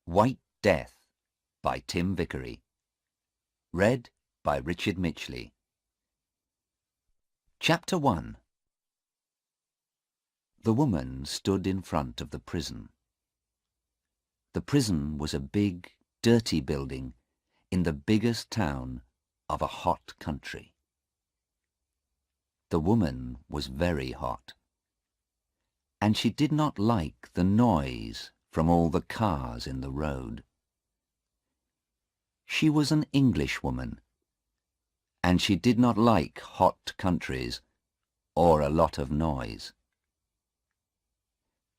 White Death by Tim Vickery. Read by Richard Mitchley. Chapter 1. The woman stood in front of the prison. The prison was a big, dirty building in the biggest town of a hot country. The woman was very hot, and she did not like the noise from all the cars in the road. She was an Englishwoman, and she did not like hot countries or a lot of noise.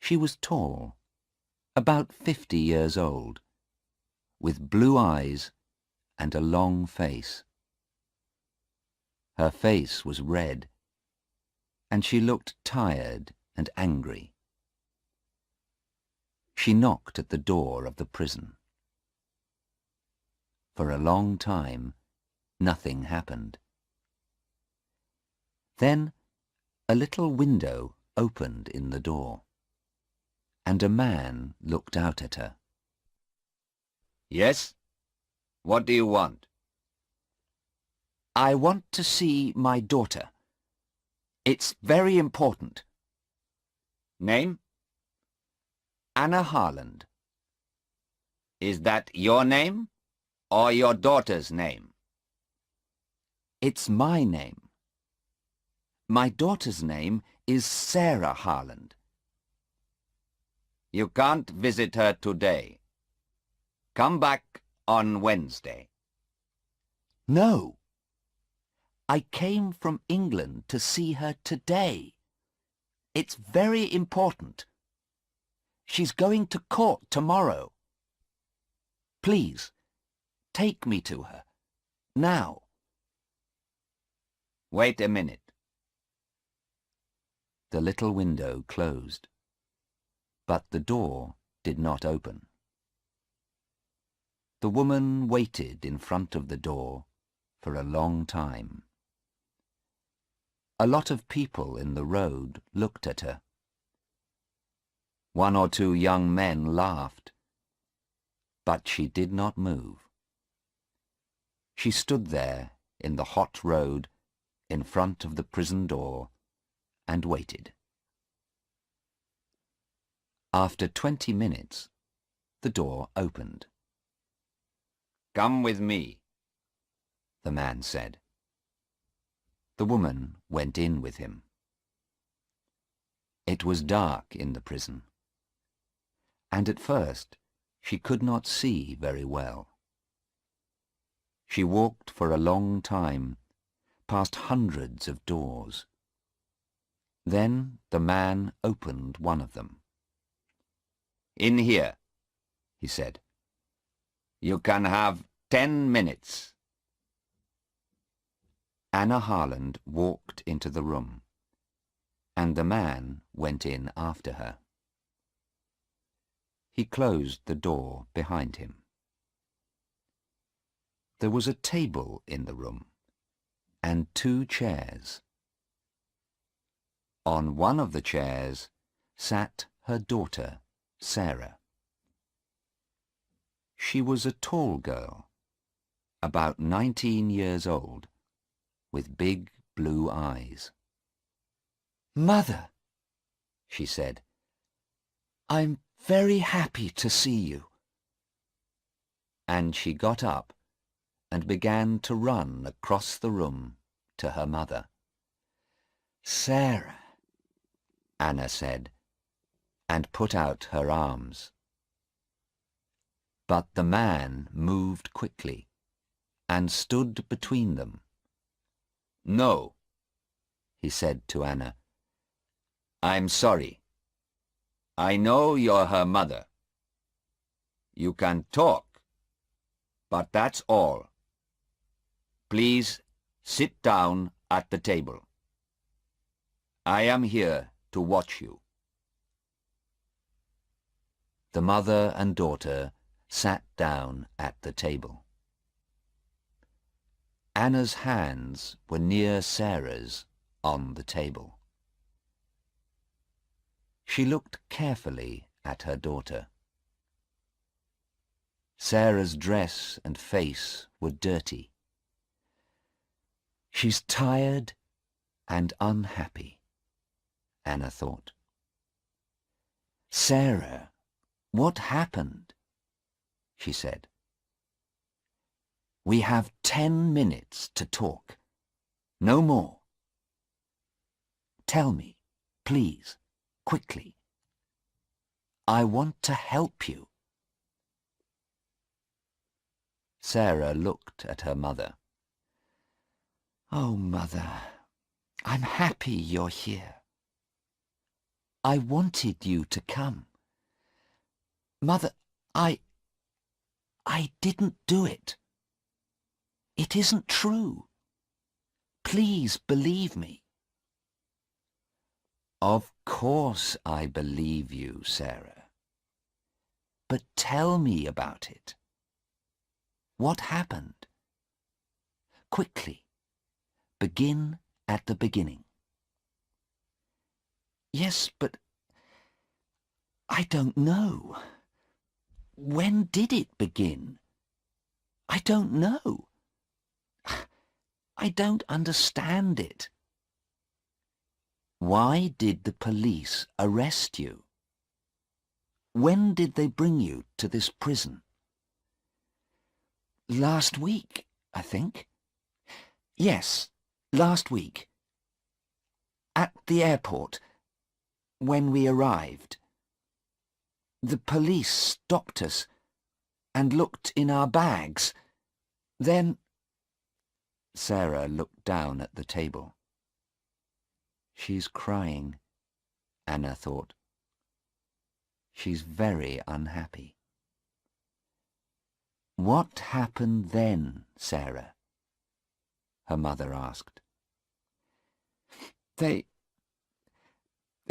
She was tall, about 50 years old, with blue eyes and a long face. Her face was red, and she looked tired and angry. She knocked at the door of the prison. For a long time, nothing happened. Then a little window opened in the door, and a man looked out at her. Yes? What do you want? I want to see my daughter. It's very important. Name? Anna Harland. Is that your name or your daughter's name? It's my name. My daughter's name is Sarah Harland. You can't visit her today. Come back on Wednesday. No. I came from England to see her today. It's very important. She's going to court tomorrow. Please, take me to her, now. Wait a minute. The little window closed, but the door did not open. The woman waited in front of the door for a long time. A lot of people in the road looked at her. One or two young men laughed, but she did not move. She stood there in the hot road in front of the prison door and waited. After 20 minutes, the door opened. Come with me, the man said. The woman went in with him. It was dark in the prison, and at first she could not see very well. She walked for a long time, past hundreds of doors. Then the man opened one of them. In here, he said. You can have 10 minutes. Anna Harland walked into the room, and the man went in after her. He closed the door behind him. There was a table in the room, and 2 chairs. On one of the chairs sat her daughter, Sarah. She was a tall girl, about 19 years old, with big blue eyes. "Mother," she said, "I'm very happy to see you." And she got up and began to run across the room to her mother. "Sarah," Anna said, and put out her arms. But the man moved quickly and stood between them. No, he said to Anna. I'm sorry. I know you're her mother. You can talk, but that's all. Please sit down at the table. I am here to watch you. The mother and daughter sat down at the table. Anna's hands were near Sarah's on the table. She looked carefully at her daughter. Sarah's dress and face were dirty. She's tired and unhappy, Anna thought. Sarah, what happened? She said. We have 10 minutes to talk. No more. Tell me, please, quickly. I want to help you. Sarah looked at her mother. Oh, Mother, I'm happy you're here. I wanted you to come. Mother, I didn't do it. It isn't true. Please believe me. Of course I believe you, Sarah. But tell me about it. What happened? Quickly. Begin at the beginning. Yes, but I don't know. When did it begin? I don't know. I don't understand it. Why did the police arrest you? When did they bring you to this prison? Last week, I think. Yes, last week. At the airport, when we arrived. The police stopped us and looked in our bags. Then... Sarah looked down at the table. She's crying, Anna thought. She's very unhappy. What happened then, Sarah? Her mother asked. They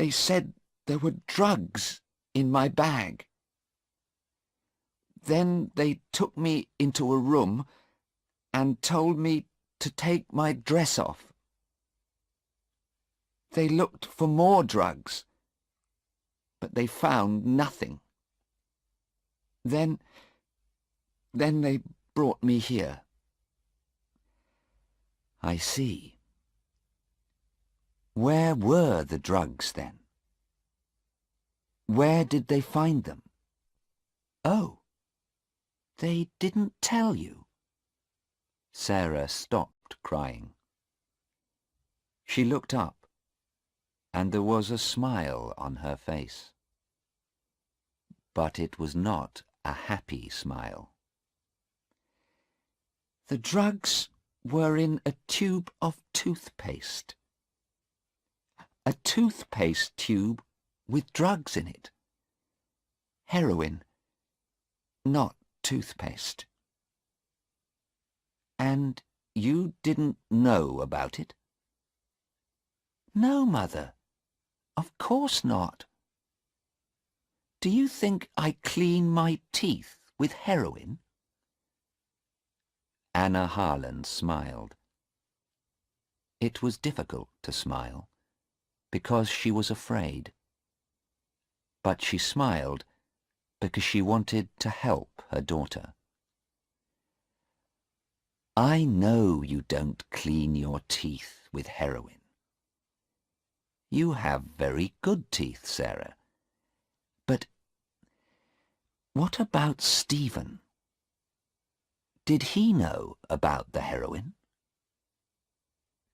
said there were drugs in my bag. Then they took me into a room and told me to take my dress off. They looked for more drugs, but they found nothing. Then they brought me here. I see. Where were the drugs then? Where did they find them? Oh, they didn't tell you. Sarah stopped crying. She looked up, and there was a smile on her face. But it was not a happy smile. The drugs were in a tube of toothpaste. A toothpaste tube with drugs in it. Heroin, not toothpaste. And you didn't know about it? No, Mother. Of course not. Do you think I clean my teeth with heroin? Anna Harland smiled. It was difficult to smile, because she was afraid. But she smiled because she wanted to help her daughter. I know you don't clean your teeth with heroin. You have very good teeth, Sarah. But what about Stephen? Did he know about the heroin?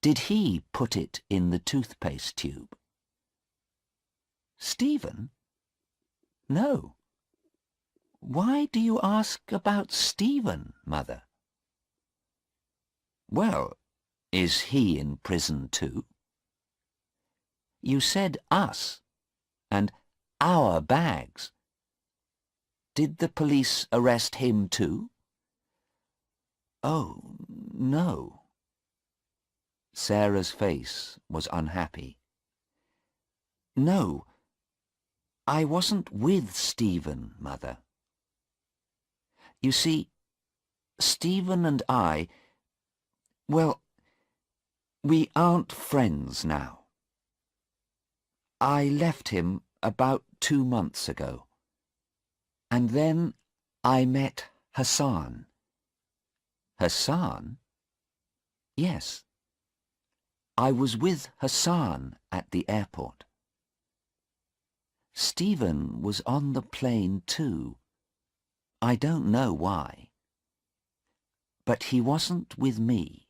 Did he put it in the toothpaste tube? Stephen? No. Why do you ask about Stephen, Mother? Well, is he in prison too? You said us, and our bags. Did the police arrest him too? Oh, no. Sarah's face was unhappy. No, I wasn't with Stephen, Mother. You see, Stephen and I, well, we aren't friends now. I left him about 2 months ago, and then I met Hassan. Hassan? Yes. I was with Hassan at the airport. Stephen was on the plane too. I don't know why. But he wasn't with me.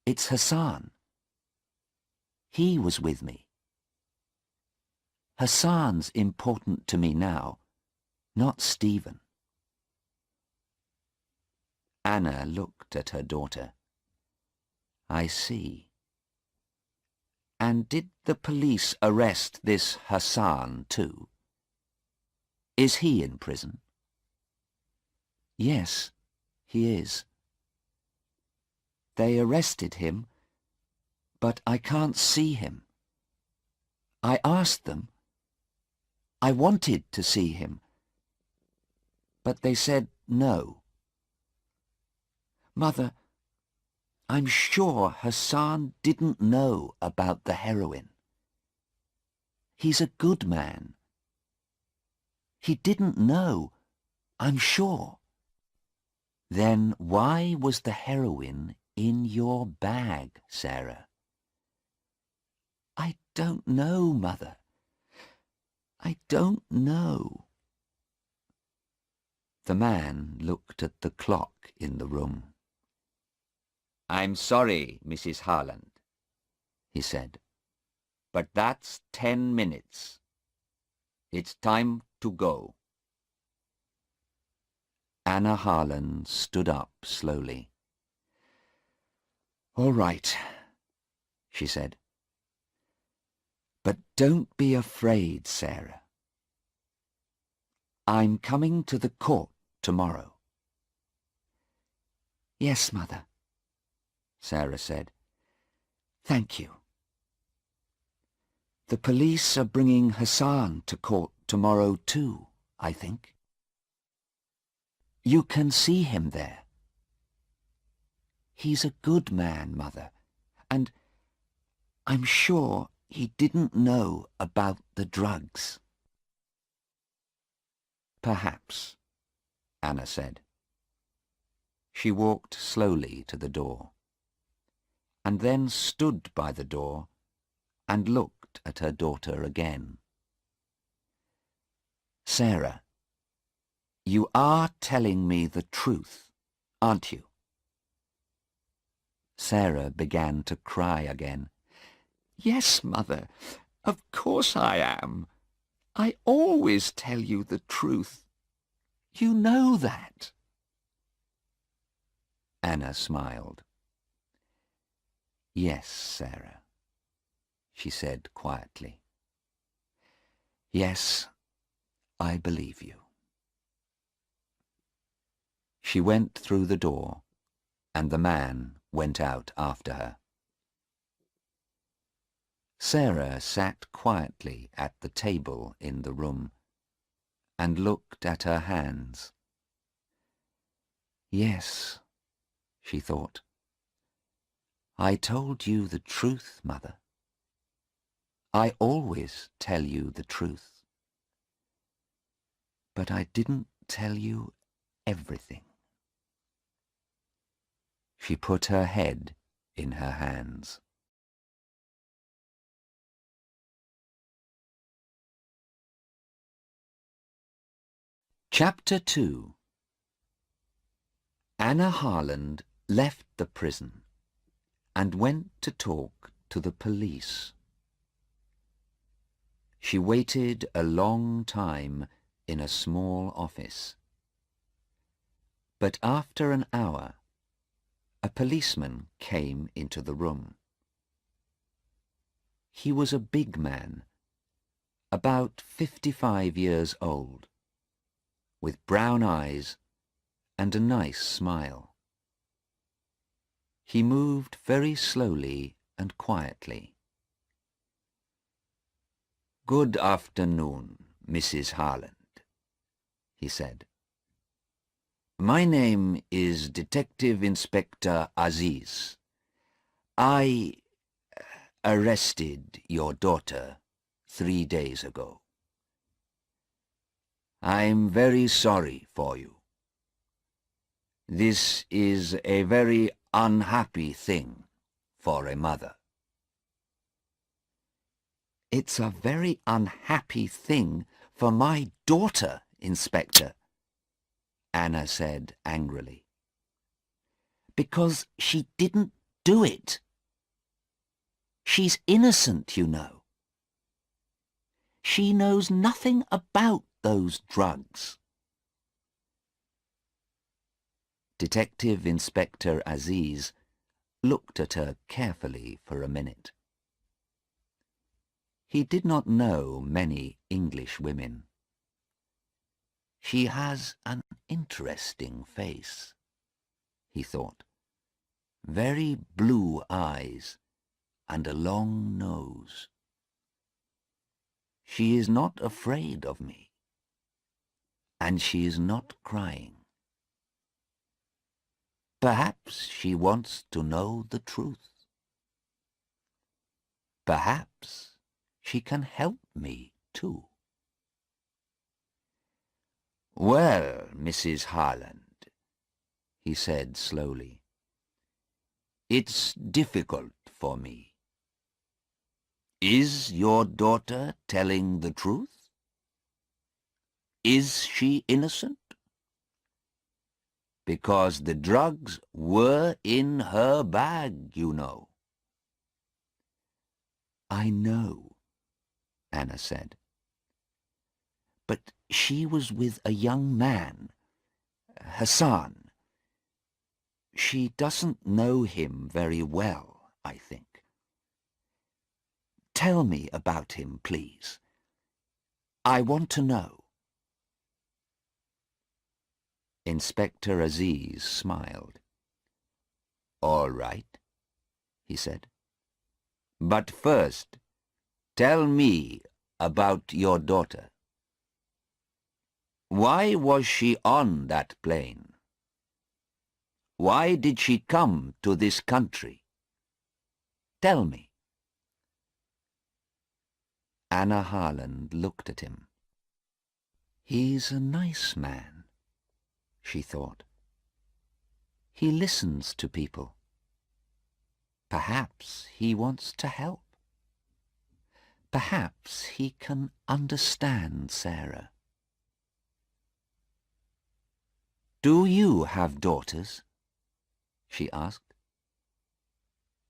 It's Hassan. He was with me. Hassan's important to me now, not Stephen. Anna looked at her daughter. I see. And did the police arrest this Hassan too? Is he in prison? Yes, he is. They arrested him, but I can't see him. I asked them. I wanted to see him, but they said no. Mother, I'm sure Hassan didn't know about the heroin. He's a good man. He didn't know, I'm sure. Then why was the heroin in your bag, Sarah? I don't know, Mother. I don't know. The man looked at the clock in the room. I'm sorry, Mrs. Harland, he said, but that's 10 minutes. It's time to go. Anna Harland stood up slowly. All right, she said. But don't be afraid, Sarah. I'm coming to the court tomorrow. Yes, Mother, Sarah said. Thank you. The police are bringing Hassan to court tomorrow too, I think. You can see him there. He's a good man, Mother, and I'm sure he didn't know about the drugs. Perhaps, Anna said. She walked slowly to the door, and then stood by the door and looked at her daughter again. Sarah, you are telling me the truth, aren't you? Sarah began to cry again. Yes, Mother, of course I am. I always tell you the truth. You know that. Anna smiled. Yes, Sarah, she said quietly. Yes, I believe you. She went through the door, and the man went out after her. Sarah sat quietly at the table in the room and looked at her hands. Yes, she thought. I told you the truth, Mother. I always tell you the truth. But I didn't tell you everything. She put her head in her hands. Chapter 2. Anna Harland left the prison and went to talk to the police. She waited a long time in a small office. But after an hour, a policeman came into the room. He was a big man, about 55 years old, with brown eyes and a nice smile. He moved very slowly and quietly. Good afternoon, Mrs. Harland, he said. My name is Detective Inspector Aziz. I arrested your daughter 3 days ago. I'm very sorry for you. This is a very unhappy thing for a mother. It's a very unhappy thing for my daughter, Inspector, Anna said angrily. Because she didn't do it. She's innocent, you know. She knows nothing about those drugs. Detective Inspector Aziz looked at her carefully for a minute. He did not know many English women. She has an interesting face, he thought. Very blue eyes and a long nose. She is not afraid of me, and she is not crying. Perhaps she wants to know the truth. Perhaps she can help me too. Well, Mrs. Harland, he said slowly, it's difficult for me. Is your daughter telling the truth? Is she innocent? Because the drugs were in her bag, you know. I know, Anna said. But she was with a young man, Hassan. She doesn't know him very well, I think. Tell me about him, please. I want to know. Inspector Aziz smiled. All right, he said. But first, tell me about your daughter. Why was she on that plane? Why did she come to this country? Tell me. Anna Harland looked at him. He's a nice man, she thought. He listens to people. Perhaps he wants to help. Perhaps he can understand Sarah. Do you have daughters? She asked.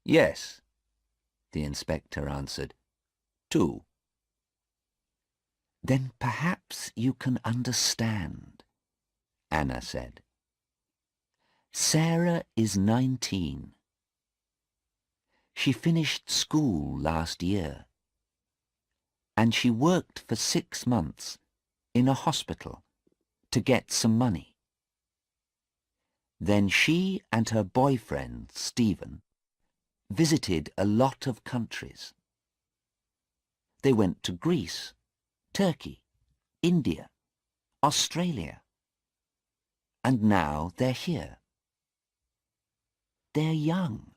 Yes, the inspector answered. 2. Then perhaps you can understand, Anna said. Sarah is 19. She finished school last year, and she worked for 6 months in a hospital to get some money. Then she and her boyfriend, Stephen, visited a lot of countries. They went to Greece, Turkey, India, Australia, and now they're here. They're young,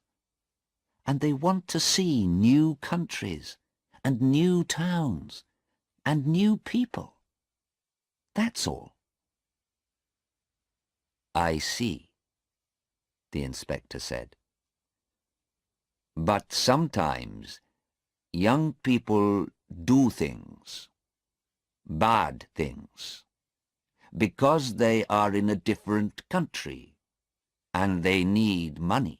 and they want to see new countries and new towns and new people. That's all. I see, the inspector said. But sometimes young people do things, bad things, because they are in a different country and they need money.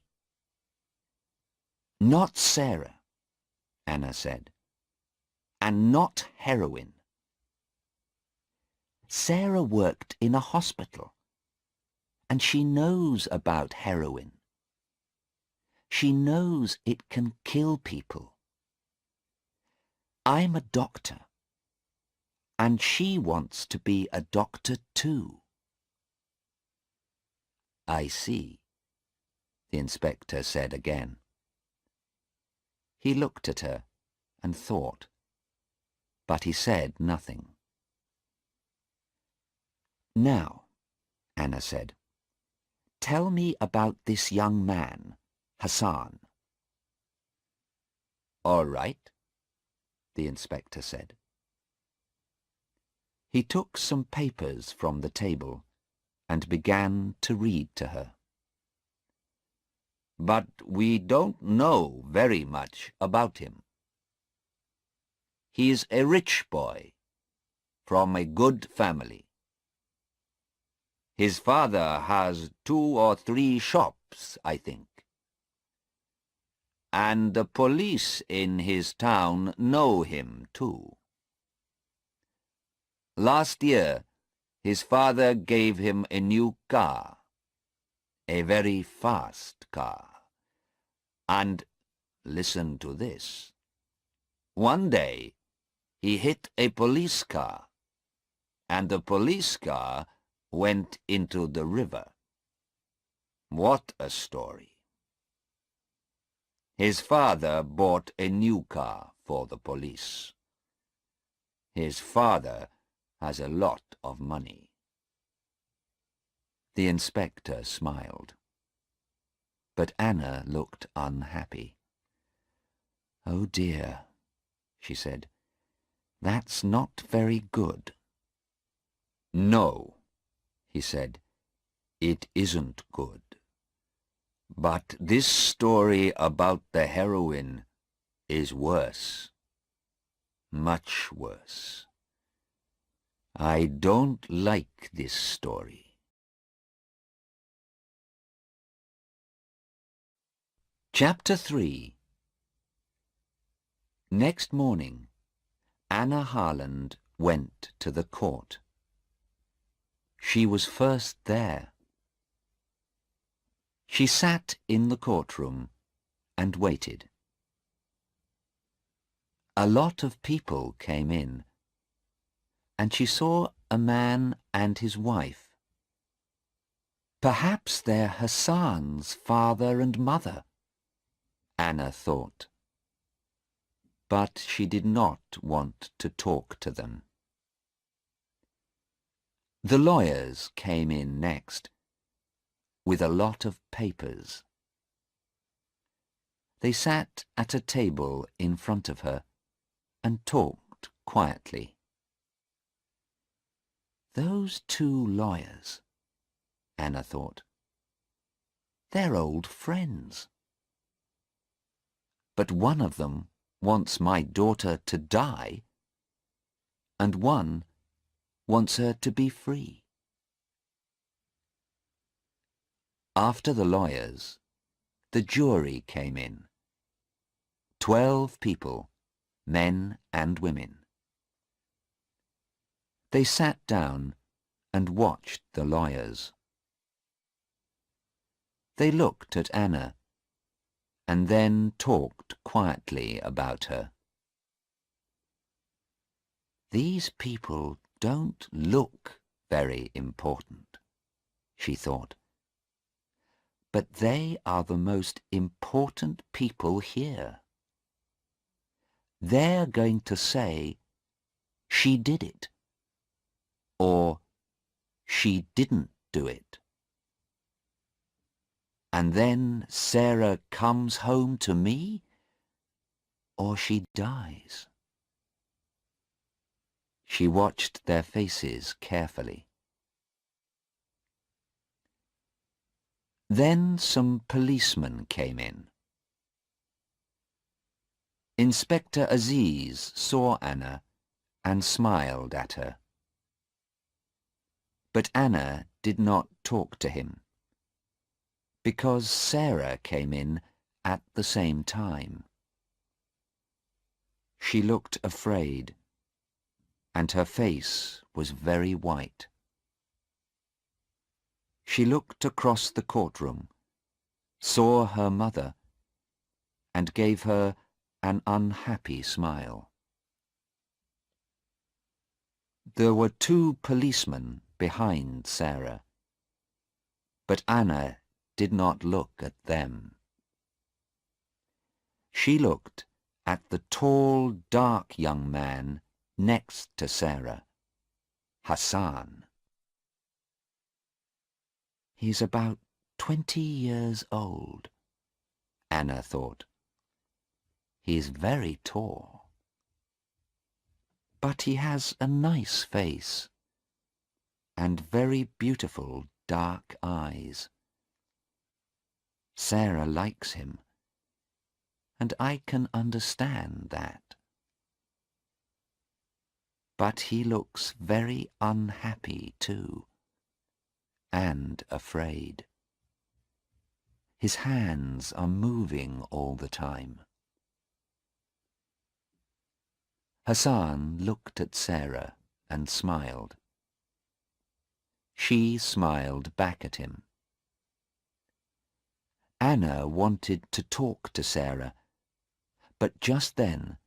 Not Sarah, Anna said, and not heroin. Sarah worked in a hospital, and she knows about heroin. She knows it can kill people. I'm a doctor, and she wants to be a doctor too. I see, the inspector said again. He looked at her and thought, but he said nothing. Now, Anna said, tell me about this young man, Hassan. All right, the inspector said. He took some papers from the table and began to read to her. "But we don't know very much about him. He's a rich boy, from a good family. His father has 2 or 3 shops, I think. And the police in his town know him, too. Last year, his father gave him a new car, a very fast car. And, listen to this, one day he hit a police car, and the police car went into the river. What a story. His father bought a new car for the police. His father has a lot of money." The inspector smiled. But Anna looked unhappy. "Oh dear," she said, "that's not very good." "No," he said, "it isn't good. But this story about the heroine is worse. Much worse. I don't like this story." Chapter 3. Next morning, Anna Harland went to the court. She was first there. She sat in the courtroom and waited. A lot of people came in, and she saw a man and his wife. Perhaps they're Hassan's father and mother, Anna thought. But she did not want to talk to them. The lawyers came in next, with a lot of papers. They sat at a table in front of her and talked quietly. Those 2 lawyers, Anna thought. They're old friends. But one of them wants my daughter to die, and one wants her to be free. After the lawyers, the jury came in. 12 people, men and women. They sat down and watched the lawyers. They looked at Anna and then talked quietly about her. These people don't look very important, she thought. But they are the most important people here. They're going to say, "She did it," or "She didn't do it." And then Sarah comes home to me, or she dies. She watched their faces carefully. Then some policemen came in. Inspector Aziz saw Anna and smiled at her. But Anna did not talk to him, because Sarah came in at the same time. She looked afraid, and her face was very white. She looked across the courtroom, saw her mother, and gave her an unhappy smile. There were 2 policemen behind Sarah, but Anna did not look at them. She looked at the tall, dark young man next to Sarah, Hassan. He's about 20 years old, Anna thought. He's very tall. But he has a nice face and very beautiful dark eyes. Sarah likes him, and I can understand that. But he looks very unhappy too, and afraid. His hands are moving all the time. Hassan looked at Sarah and smiled. She smiled back at him. Anna wanted to talk to Sarah, but just then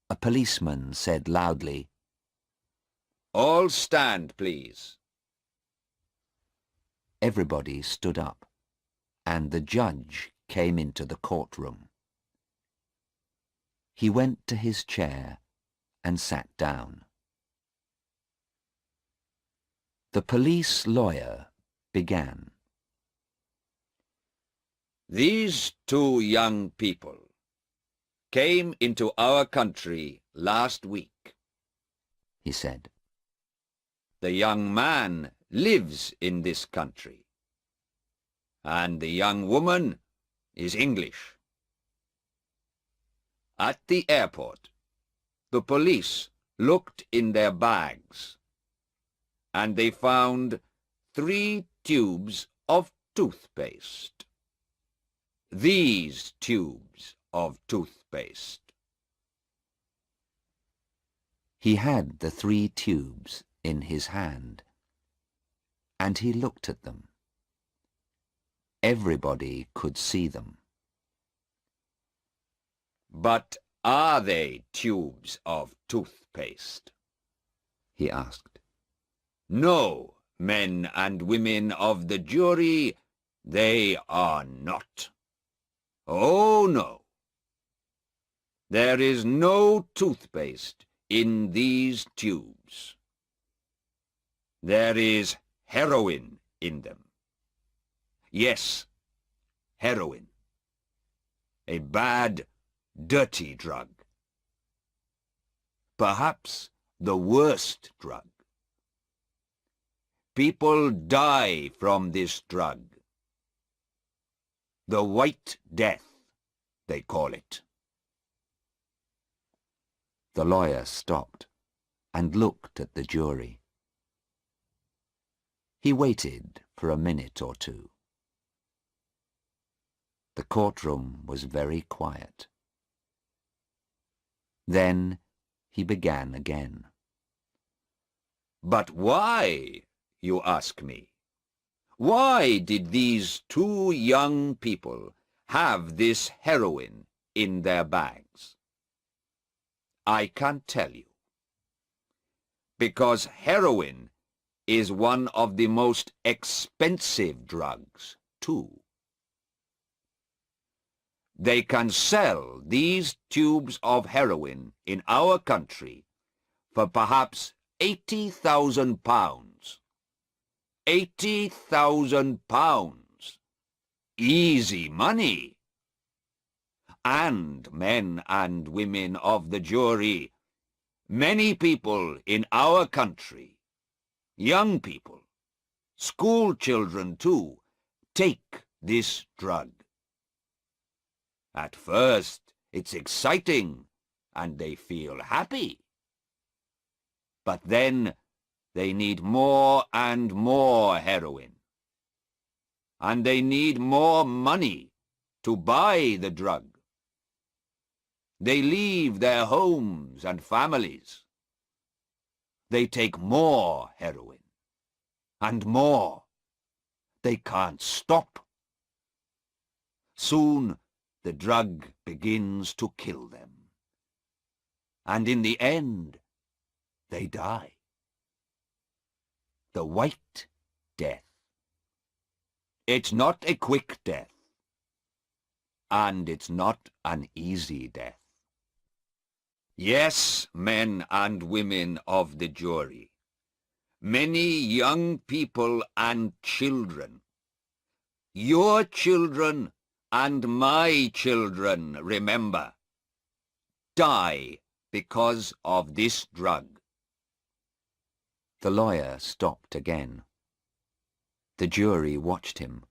a policeman said loudly, "All stand, please." Everybody stood up, and the judge came into the courtroom. He went to his chair and sat down. The police lawyer began. These two young people came into our country last week, he said. The young man lives in this country, and the young woman is English. At the airport, the police looked in their bags, and they found 3 tubes of toothpaste. These tubes of toothpaste. He had the 3 tubes in his hand, and he looked at them. Everybody could see them. But are they tubes of toothpaste? He asked. No, men and women of the jury, they are not. Oh, no. There is no toothpaste in these tubes. There is heroin in them. Yes, heroin. A bad, dirty drug. Perhaps the worst drug. People die from this drug. The White Death, they call it. The lawyer stopped and looked at the jury. He waited for a minute or two. The courtroom was very quiet. Then he began again. But why, you ask me? Why did these two young people have this heroin in their bags? I can't tell you. Because heroin is one of the most expensive drugs, too. They can sell these tubes of heroin in our country for perhaps £80,000. £80,000. Easy money. And men and women of the jury, many people in our country, young people, school children too, take this drug. At first, it's exciting, and they feel happy. But then, they need more and more heroin. And they need more money to buy the drug. They leave their homes and families. They take more heroin. And more. They can't stop. Soon, the drug begins to kill them. And in the end, they die. The White Death. It's not a quick death. And it's not an easy death. Yes, men and women of the jury, many young people and children, your children and my children, remember, die because of this drug. The lawyer stopped again. The jury watched him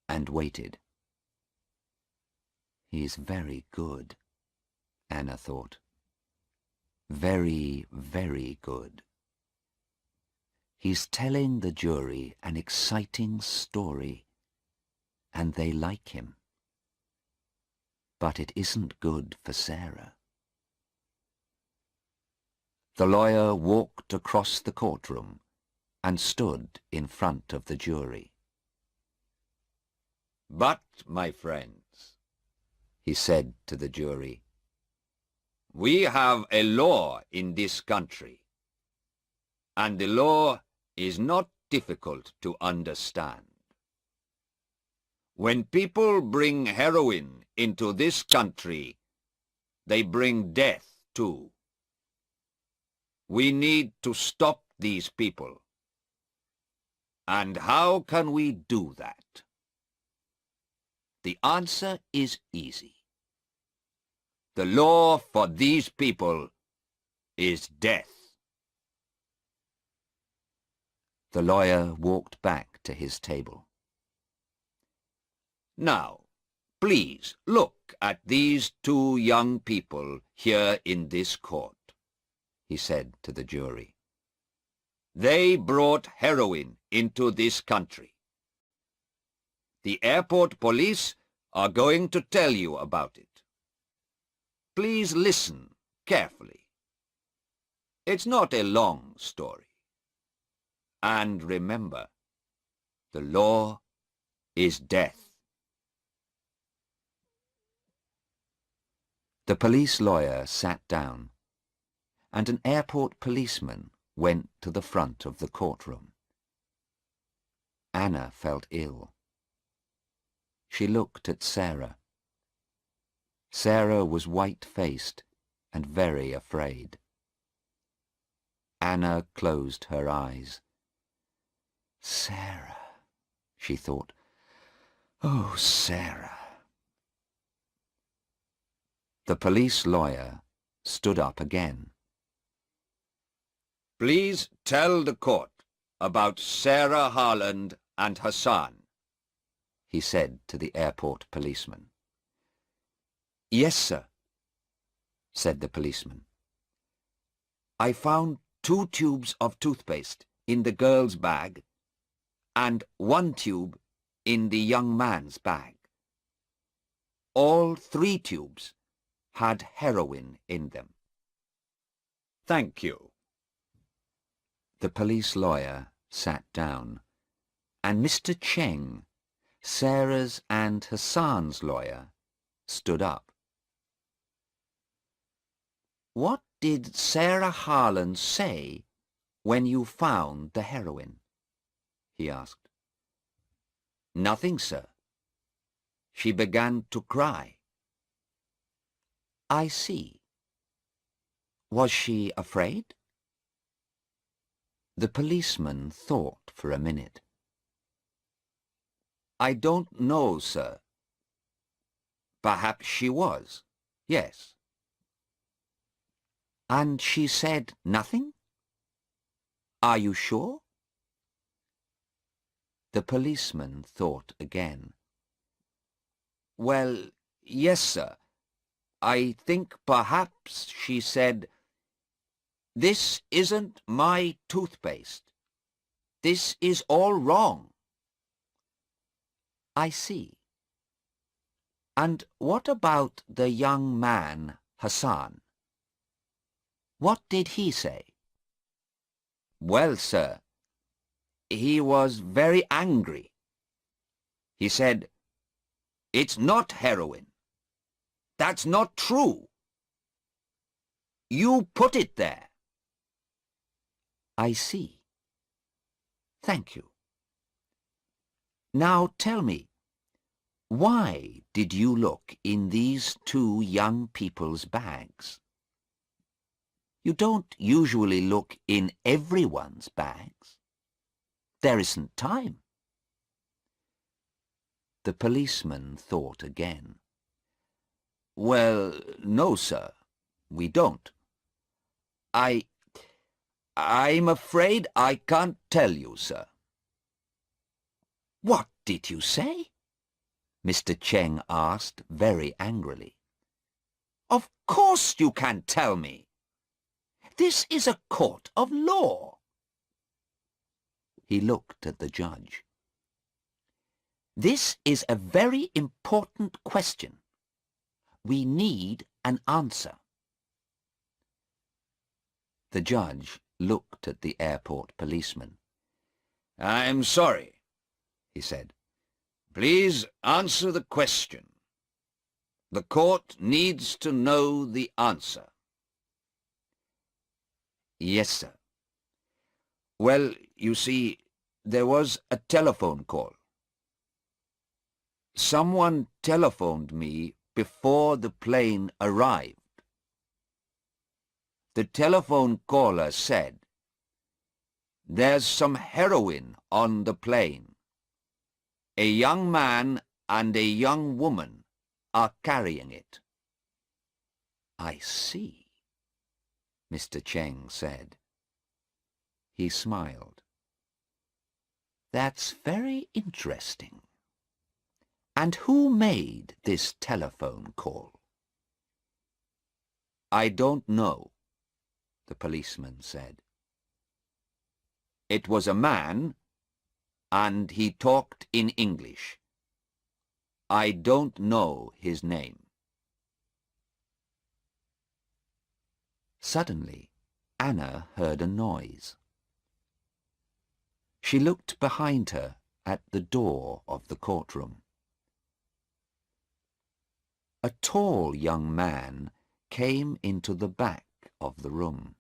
and waited. He's very good, Anna thought. Very, very good. He's telling the jury an exciting story, and they like him. But it isn't good for Sarah. The lawyer walked across the courtroom and stood in front of the jury. "But, my friends," he said to the jury, "we have a law in this country, and the law is not difficult to understand. When people bring heroin into this country, they bring death too. We need to stop these people. And how can we do that? The answer is easy. The law for these people is death." The lawyer walked back to his table. "Now, please look at these two young people here in this court," he said to the jury. "They brought heroin into this country. The airport police are going to tell you about it. Please listen carefully. It's not a long story. And remember, the law is death." The police lawyer sat down, and an airport policeman went to the front of the courtroom. Anna felt ill. She looked at Sarah. Sarah was white-faced and very afraid. Anna closed her eyes. Sarah, she thought. Oh, Sarah. The police lawyer stood up again. "Please tell the court about Sarah Harland and Hassan," he said to the airport policeman. "Yes, sir," said the policeman. "I found 2 tubes of toothpaste in the girl's bag and 1 tube in the young man's bag. All 3 tubes had heroin in them." "Thank you." The police lawyer sat down, and Mr. Cheng, Sarah's and Hassan's lawyer, stood up. "What did Sarah Harland say when you found the heroin?" he asked. "Nothing, sir. She began to cry." I see. Was she afraid? The policeman thought for a minute. "I don't know, sir. Perhaps she was, yes." And she said nothing? Are you sure? The policeman thought again. "Well, yes, sir. I think perhaps she said, 'This isn't my toothpaste. This is all wrong.'" I see. And what about the young man, Hassan? What did he say? "Well, sir, he was very angry. He said, 'It's not heroin. That's not true. You put it there.'" I see. Thank you. Now tell me, why did you look in these 2 young people's bags? You don't usually look in everyone's bags. There isn't time. The policeman thought again. "Well, no, sir, we don't. I'm afraid I can't tell you, sir." What did you say? Mr. Cheng asked very angrily. Of course you can tell me. This is a court of law. He looked at the judge. This is a very important question. We need an answer. The judge looked at the airport policeman. I'm sorry, he said. Please answer the question. The court needs to know the answer. Yes, sir. Well, you see, there was a telephone call. Someone telephoned me before the plane arrived. The telephone caller said, "There's some heroin on the plane. A young man and a young woman are carrying it." I see, Mr. Cheng said. He smiled. That's very interesting. And who made this telephone call? I don't know, the policeman said. It was a man, and he talked in English. I don't know his name. Suddenly, Anna heard a noise. She looked behind her at the door of the courtroom. A tall young man came into the back of the room.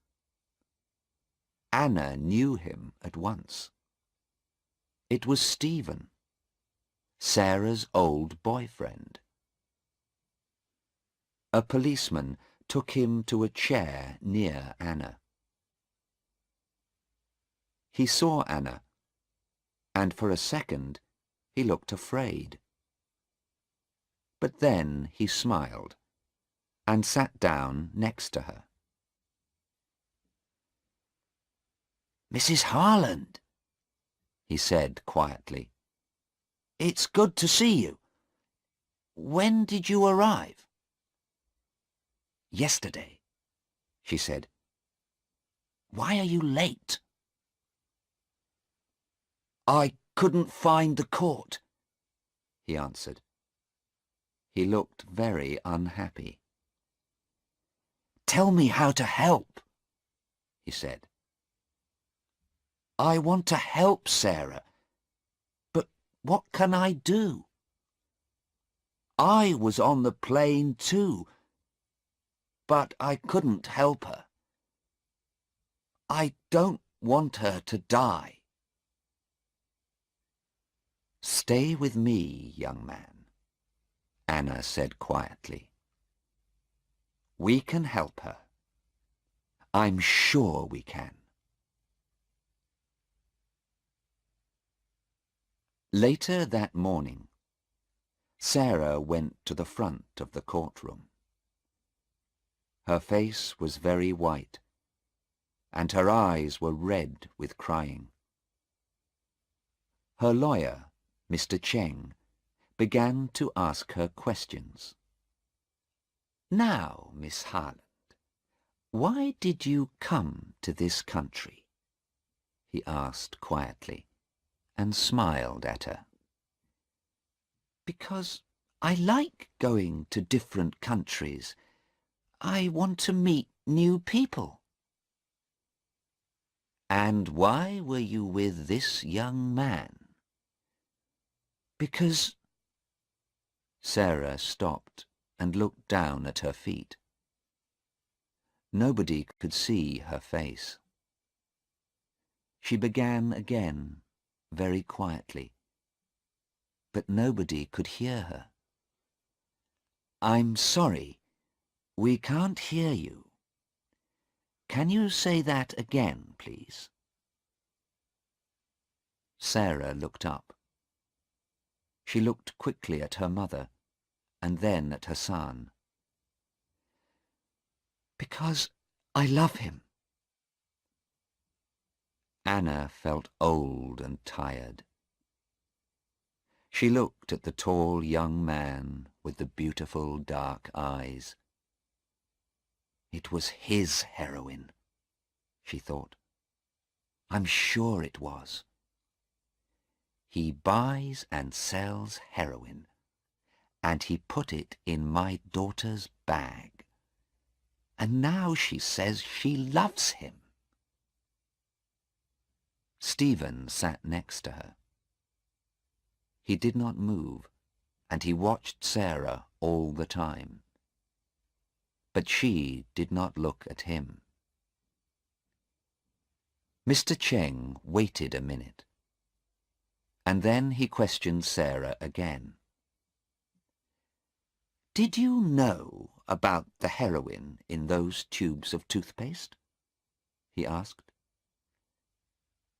Anna knew him at once. It was Stephen, Sarah's old boyfriend. A policeman took him to a chair near Anna. He saw Anna, and for a second he looked afraid. But then he smiled and sat down next to her. Mrs. Harland, he said quietly, it's good to see you. When did you arrive? Yesterday, she said. Why are you late? I couldn't find the court, he answered. He looked very unhappy. Tell me how to help, he said. I want to help Sarah, but what can I do? I was on the plane too, but I couldn't help her. I don't want her to die. Stay with me, young man, Anna said quietly. We can help her. I'm sure we can. Later that morning, Sarah went to the front of the courtroom. Her face was very white, and her eyes were red with crying. Her lawyer, Mr. Cheng, began to ask her questions. Now, Miss Harland, why did you come to this country? He asked quietly, and smiled at her. Because I like going to different countries. I want to meet new people. And why were you with this young man? Because... Sarah stopped and looked down at her feet. Nobody could see her face. She began again, very quietly, but nobody could hear her. I'm sorry, we can't hear you. Can you say that again, please? Sarah looked up. She looked quickly at her mother, and then at Hassan. Because I love him. Anna felt old and tired. She looked at the tall young man with the beautiful dark eyes. It was his heroin, she thought. I'm sure it was. He buys and sells heroin, and he put it in my daughter's bag. And now she says she loves him. Stephen sat next to her. He did not move, and he watched Sarah all the time. But she did not look at him. Mr. Cheng waited a minute, and then he questioned Sarah again. Did you know about the heroin in those tubes of toothpaste? He asked.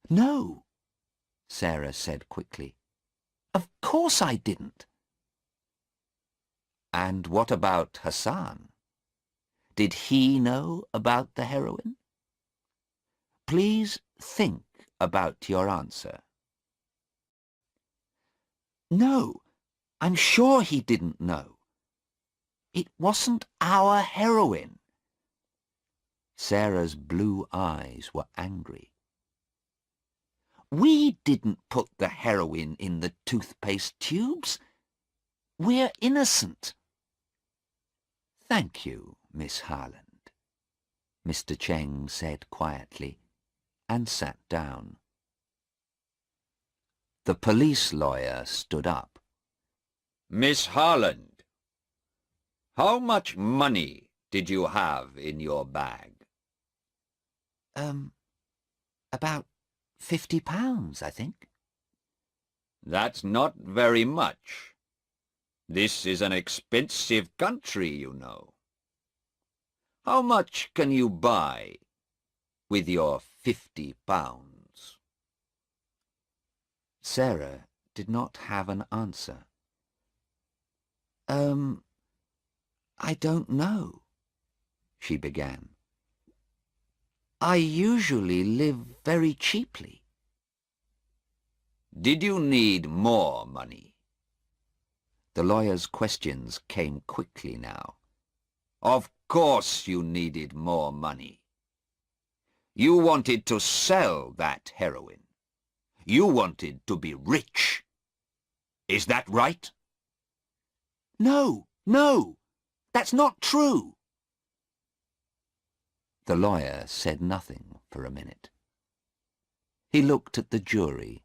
No, Sarah said quickly. Of course I didn't. And what about Hassan? Did he know about the heroin? Please think about your answer. No, I'm sure he didn't know. It wasn't our heroin. Sarah's blue eyes were angry. We didn't put the heroin in the toothpaste tubes. We're innocent. Thank you, Miss Harland, Mr. Cheng said quietly, and sat down. The police lawyer stood up. Miss Harland, how much money did you have in your bag? About £50, I think. That's not very much. This is an expensive country, you know. How much can you buy with your £50? Sarah did not have an answer. I don't know, she began. I usually live very cheaply. Did you need more money? The lawyer's questions came quickly now. Of course you needed more money. You wanted to sell that heroin. You wanted to be rich. Is that right? No, that's not true. The lawyer said nothing for a minute. He looked at the jury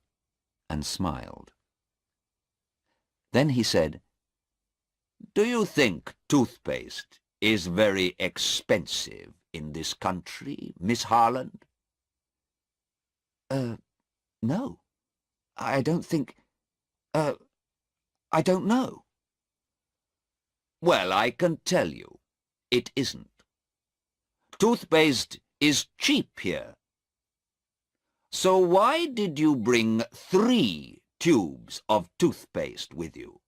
and smiled. Then he said, Do you think toothpaste is very expensive in this country, Miss Harland? No. I don't think... I don't know. Well, I can tell you, it isn't. Toothpaste is cheap here. So why did you bring 3 tubes of toothpaste with you?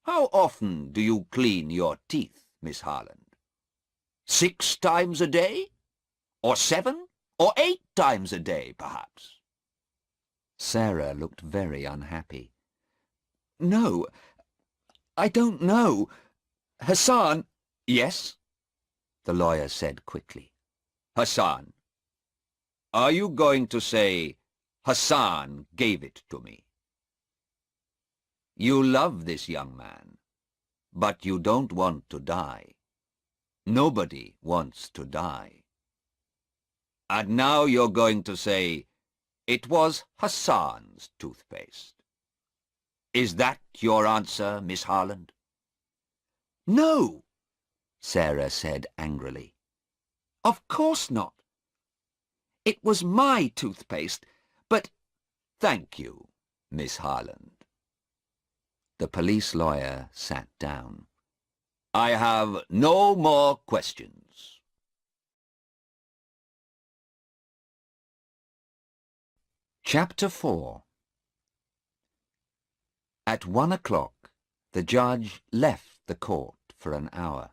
How often do you clean your teeth, Miss Harland? 6 times a day? Or 7? Or 8 times a day, perhaps? Sarah looked very unhappy. No, I don't know. Hassan... Yes? The lawyer said quickly. Hassan. Are you going to say, Hassan gave it to me? You love this young man, but you don't want to die. Nobody wants to die. And now you're going to say, it was Hassan's toothpaste. Is that your answer, Miss Harland? No, Sarah said angrily. Of course not. It was my toothpaste, but... Thank you, Miss Harland. The police lawyer sat down. I have no more questions. Chapter 4. At 1 o'clock, the judge left the court for an hour.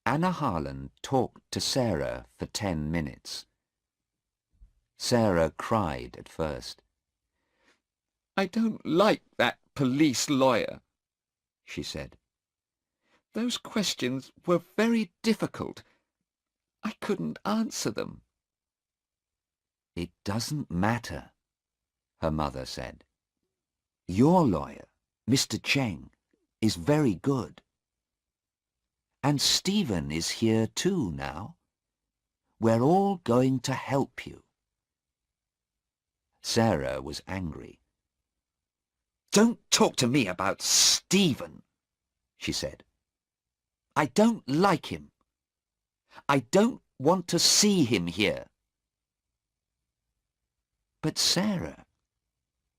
Anna Harland talked to Sarah for 10 minutes. Sarah cried at first. I don't like that police lawyer," she said. "Those questions were very difficult. I couldn't answer them." "It doesn't matter," her mother said. "Your lawyer, Mr. Cheng, is very good. And Stephen is here too now. We're all going to help you." Sarah was angry. "Don't talk to me about Stephen," she said. "I don't like him. I don't want to see him here." "But Sarah,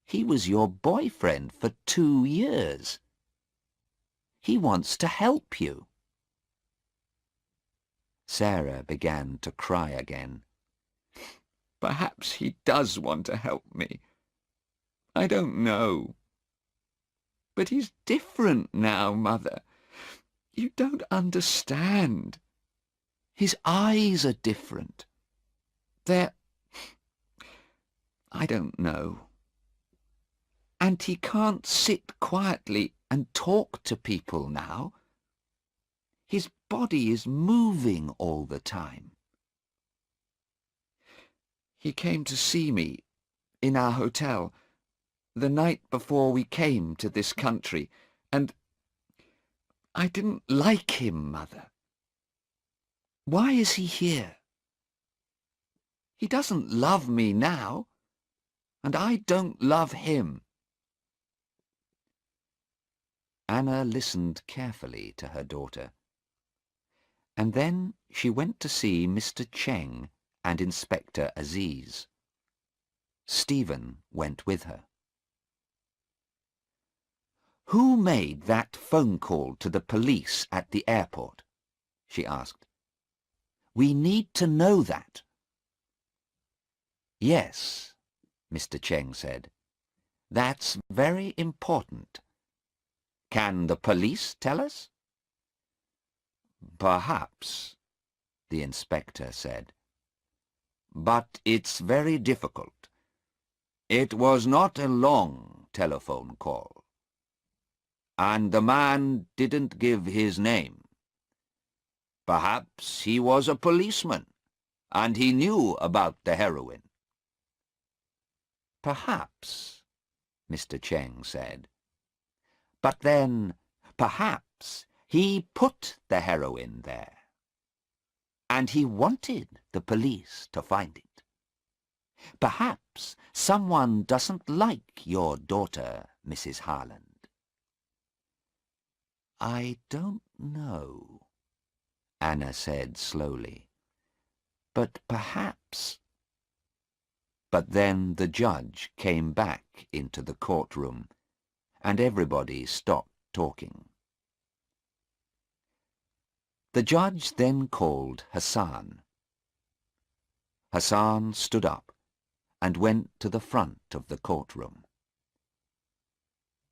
he was your boyfriend for 2 years. He wants to help you." Sarah began to cry again. "Perhaps he does want to help me. I don't know. But he's different now, Mother. You don't understand. His eyes are different. They're... I don't know. And he can't sit quietly and talk to people now. His body is moving all the time." He came to see me in our hotel the night before we came to this country, and I didn't like him, Mother. Why is he here? He doesn't love me now, and I don't love him." Anna listened carefully to her daughter, and then she went to see Mr. Cheng and Inspector Aziz. Stephen went with her. "Who made that phone call to the police at the airport?" she asked. "We need to know that." "Yes," Mr. Cheng said. "That's very important. Can the police tell us?" "Perhaps," the inspector said. "But it's very difficult. It was not a long telephone call. And the man didn't give his name. Perhaps he was a policeman, and he knew about the heroin." "Perhaps," Mr. Cheng said. "But then, perhaps he put the heroin there. And he wanted the police to find it. Perhaps someone doesn't like your daughter, Mrs. Harland." "I don't know," Anna said slowly. "But perhaps—" But then the judge came back into the courtroom, and everybody stopped talking. The judge then called Hassan. Hassan stood up and went to the front of the courtroom.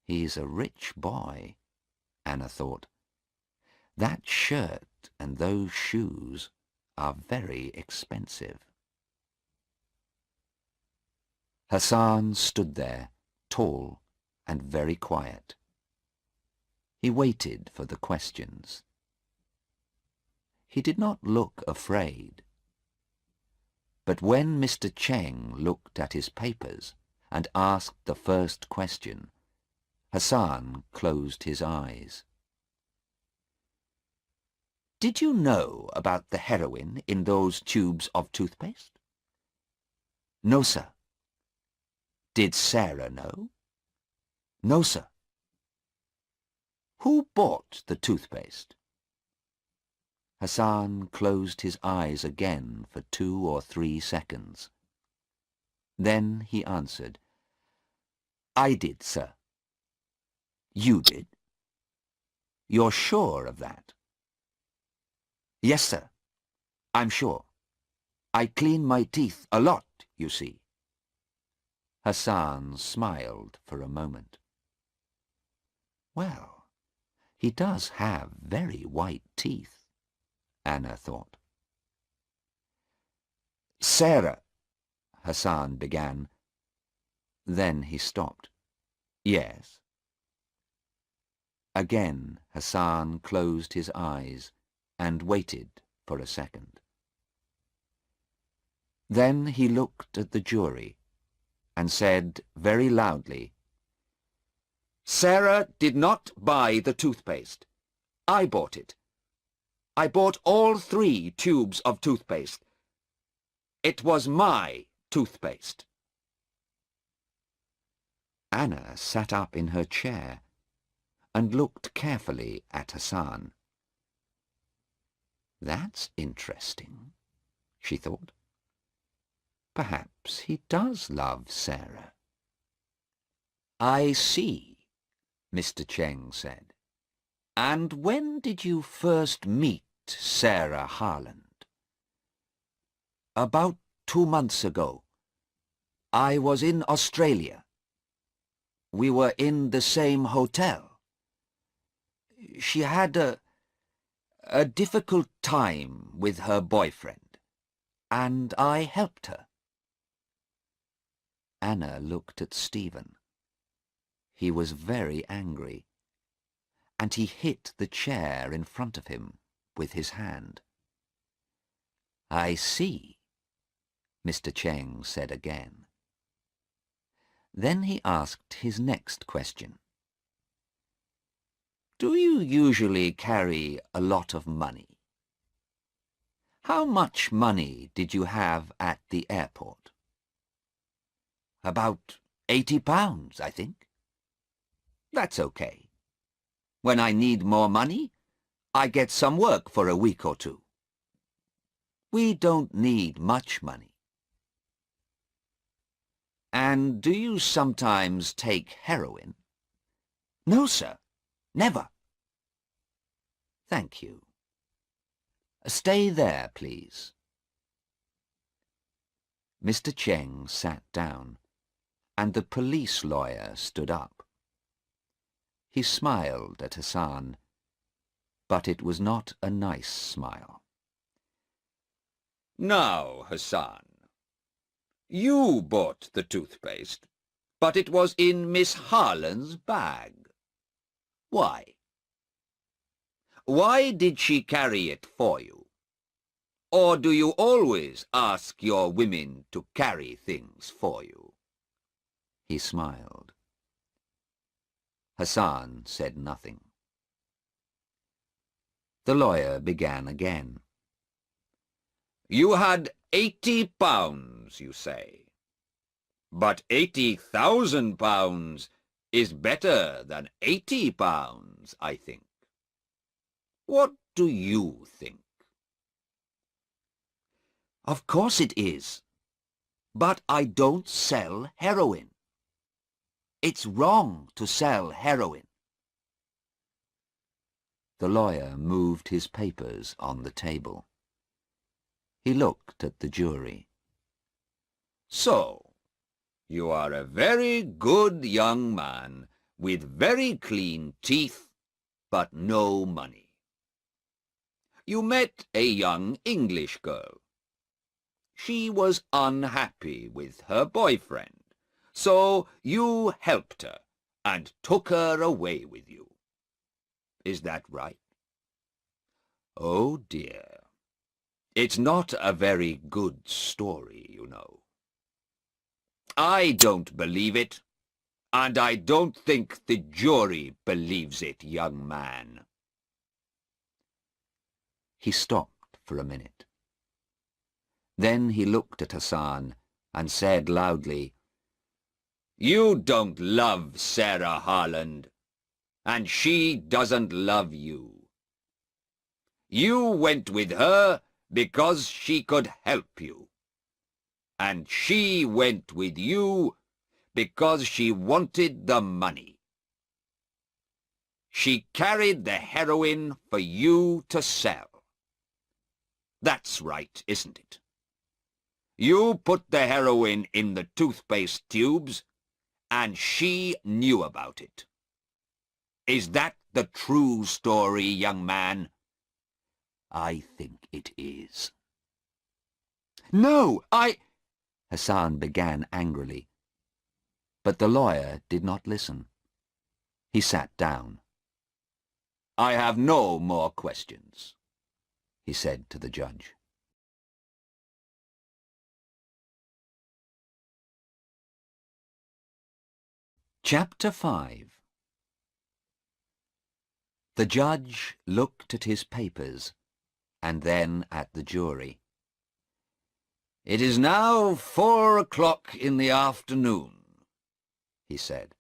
"He's a rich boy," Anna thought. "That shirt and those shoes are very expensive." Hassan stood there, tall and very quiet. He waited for the questions. He did not look afraid. But when Mr. Cheng looked at his papers and asked the first question, Hassan closed his eyes. "Did you know about the heroin in those tubes of toothpaste?" "No, sir." "Did Sarah know?" "No, sir." "Who bought the toothpaste?" Hassan closed his eyes again for 2 or 3 seconds. Then he answered, "I did, sir." "You did? You're sure of that?" "Yes, sir. I'm sure. I clean my teeth a lot, you see." Hassan smiled for a moment. "Well, he does have very white teeth," Anna thought. "Sarah," Hassan began. Then he stopped. Yes. Again Hassan closed his eyes and waited for a second. Then he looked at the jury and said very loudly, Sarah did not buy the toothpaste. I bought it. I bought all 3 tubes of toothpaste. It was my toothpaste. Anna sat up in her chair and looked carefully at Hassan. That's interesting, she thought. Perhaps he does love Sarah. I see, Mr. Cheng said. And when did you first meet Sarah Harland? About 2 months ago. I was in Australia. We were in the same hotel. She had a difficult time with her boyfriend, and I helped her. Anna looked at Stephen. He was very angry, and he hit the chair in front of him with his hand. I see, Mr. Cheng said again. Then he asked his next question. Do you usually carry a lot of money? How much money did you have at the airport? About £80, I think. That's okay. When I need more money, I get some work for a week or 2. We don't need much money. And do you sometimes take heroin? No, sir. Never. Thank you. Stay there, please. Mr. Cheng sat down, and the police lawyer stood up. He smiled at Hassan, but it was not a nice smile. Now, Hassan, you bought the toothpaste, but it was in Miss Harland's bag. Why? Why did she carry it for you? Or do you always ask your women to carry things for you? He smiled. Hassan said nothing. The lawyer began again. You had £80, you say. But £80,000 is better than £80, I think. What do you think? Of course it is. But I don't sell heroin. It's wrong to sell heroin. The lawyer moved his papers on the table. He looked at the jury. So, you are a very good young man with very clean teeth, but no money. You met a young English girl. She was unhappy with her boyfriend, so you helped her and took her away with you. Is that right? Oh dear. It's not a very good story, you know. I don't believe it, and I don't think the jury believes it, young man. He stopped for a minute. Then he looked at Hassan and said loudly, You don't love Sarah Harland, and she doesn't love you. You went with her because she could help you, and she went with you because she wanted the money. She carried the heroin for you to sell. That's right, isn't it? You put the heroin in the toothpaste tubes, and she knew about it. Is that the true story, young man? I think it is. No, Hassan began angrily, but the lawyer did not listen. He sat down. "I have no more questions," he said to the judge. Chapter 5. The judge looked at his papers and then at the jury. "It is now 4 o'clock in the afternoon," he said.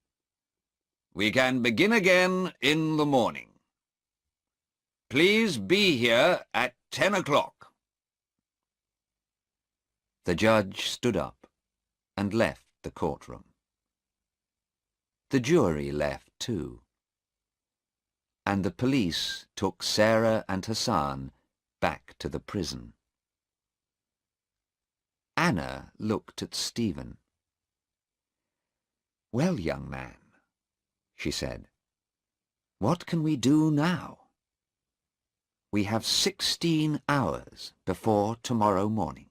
"We can begin again in the morning. Please be here at 10 o'clock. The judge stood up and left the courtroom. The jury left too, and the police took Sarah and Hassan back to the prison. Anna looked at Stephen. "Well, young man," she said, "what can we do now? We have 16 hours before tomorrow morning."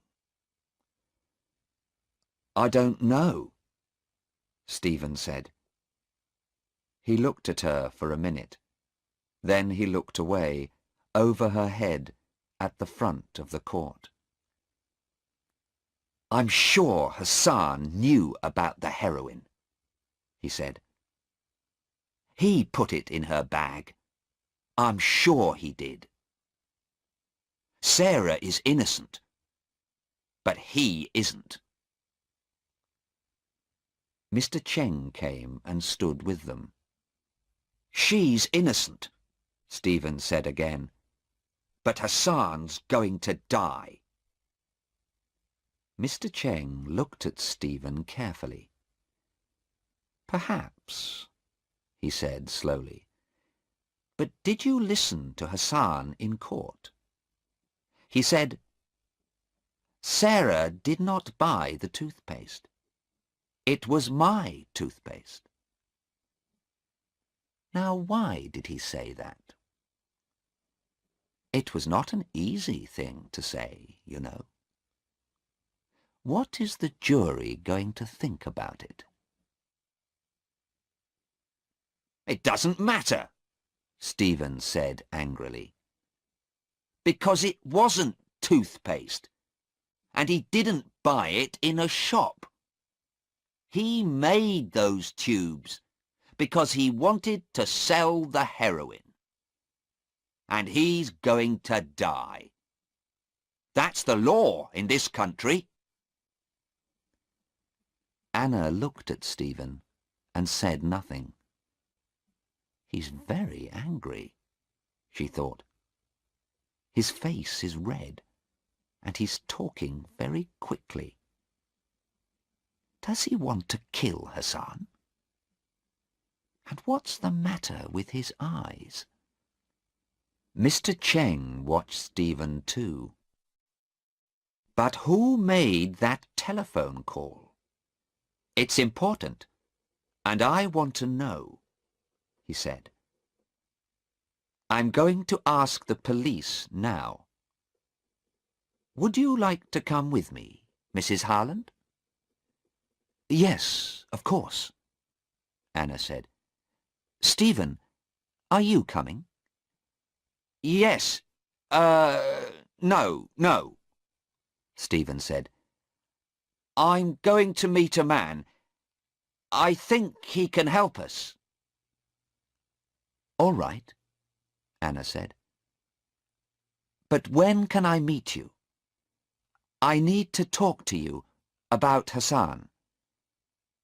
"I don't know," Stephen said. He looked at her for a minute. Then he looked away, over her head, at the front of the court. "I'm sure Hassan knew about the heroin," he said. "He put it in her bag. I'm sure he did. Sarah is innocent, but he isn't." Mr. Cheng came and stood with them. "She's innocent," Stephen said again, "but Hassan's going to die." Mr. Cheng looked at Stephen carefully. "Perhaps," he said slowly. "But did you listen to Hassan in court? He said, 'Sarah did not buy the toothpaste. It was my toothpaste.' Now, why did he say that? It was not an easy thing to say, you know. What is the jury going to think about it?" "It doesn't matter," Stephen said angrily. "because it wasn't toothpaste, and he didn't buy it in a shop. He made those tubes because he wanted to sell the heroin. And he's going to die. That's the law in this country." Anna looked at Stephen and said nothing. "He's very angry," she thought. "His face is red, and he's talking very quickly. Does he want to kill Hassan? And what's the matter with his eyes?" Mr. Cheng watched Stephen too. "But who made that telephone call? It's important, and I want to know," he said. "I'm going to ask the police now. Would you like to come with me, Mrs. Harland?" "Yes, of course," Anna said. "Stephen, are you coming?" "Yes, no," Stephen said. "I'm going to meet a man. I think he can help us." "All right," Anna said. "But when can I meet you? I need to talk to you about Hassan.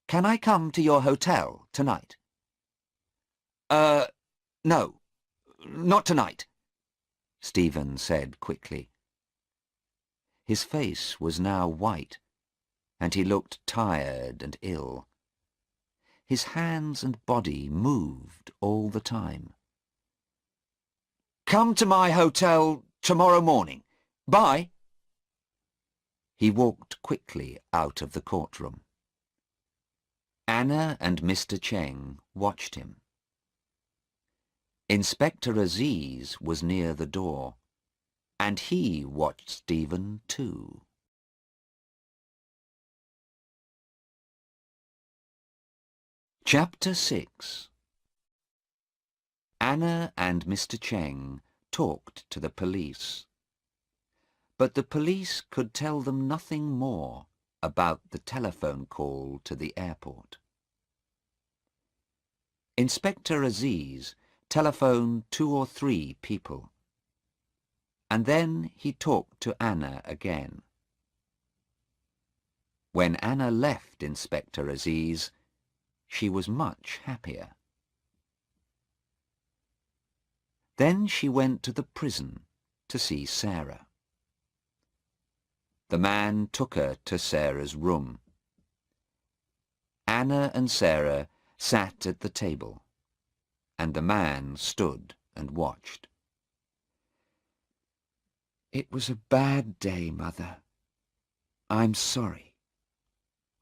Can I come to your hotel tonight?" No, not tonight," Stephen said quickly. His face was now white, and he looked tired and ill. His hands and body moved all the time. "Come to my hotel tomorrow morning. Bye." He walked quickly out of the courtroom. Anna and Mr. Cheng watched him. Inspector Aziz was near the door, and he watched Stephen too. Chapter 6. Anna and Mr. Cheng talked to the police, but the police could tell them nothing more about the telephone call to the airport. Inspector Aziz telephoned 2 or 3 people, and then he talked to Anna again. When Anna left Inspector Aziz, she was much happier. Then she went to the prison to see Sarah. The man took her to Sarah's room. Anna and Sarah sat at the table, and the man stood and watched. "It was a bad day, Mother. I'm sorry,"